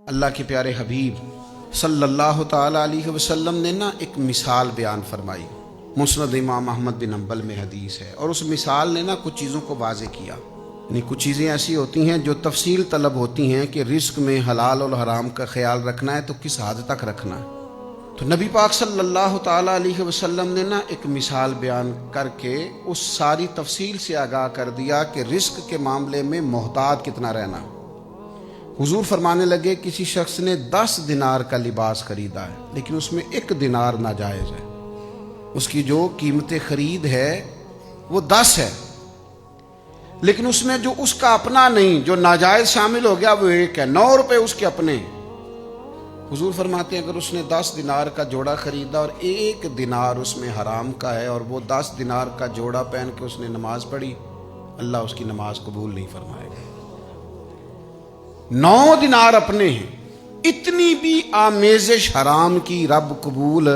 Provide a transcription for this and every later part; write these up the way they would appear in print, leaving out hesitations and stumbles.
اللہ کے پیارے حبیب صلی اللہ تعالیٰ علیہ وسلم نے ایک مثال بیان فرمائی۔ مسند امام احمد بن حنبل میں حدیث ہے، اور اس مثال نے کچھ چیزوں کو واضح کیا۔ یعنی کچھ چیزیں ایسی ہوتی ہیں جو تفصیل طلب ہوتی ہیں کہ رزق میں حلال اور حرام کا خیال رکھنا ہے تو کس حد تک رکھنا ہے۔ تو نبی پاک صلی اللہ تعالیٰ علیہ وسلم نے ایک مثال بیان کر کے اس ساری تفصیل سے آگاہ کر دیا کہ رزق کے معاملے میں محتاط کتنا رہنا۔ حضور فرمانے لگے کسی شخص نے 10 دینار کا لباس خریدا ہے، لیکن اس میں 1 دینار ناجائز ہے۔ اس کی جو قیمت خرید ہے وہ 10 ہے، لیکن اس میں جو اس کا اپنا نہیں، جو ناجائز شامل ہو گیا وہ 1 ہے، 9 روپے اس کے اپنے۔ حضور فرماتے ہیں اگر اس نے 10 دینار کا جوڑا خریدا اور 1 دینار اس میں حرام کا ہے، اور وہ 10 دینار کا جوڑا پہن کے اس نے نماز پڑھی، اللہ اس کی نماز قبول نہیں فرمائے گا۔ 9 دینار اپنے ہیں، اتنی بھی آمیزش حرام کی رب قبول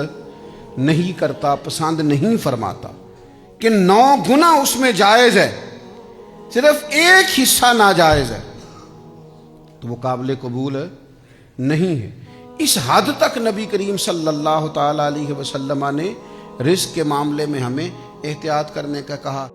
نہیں کرتا، پسند نہیں فرماتا کہ 9 گنا اس میں جائز ہے، صرف 1 حصہ ناجائز ہے، تو وہ قابل قبول نہیں ہے۔ اس حد تک نبی کریم صلی اللہ تعالی علیہ وسلم نے رزق کے معاملے میں ہمیں احتیاط کرنے کا کہا۔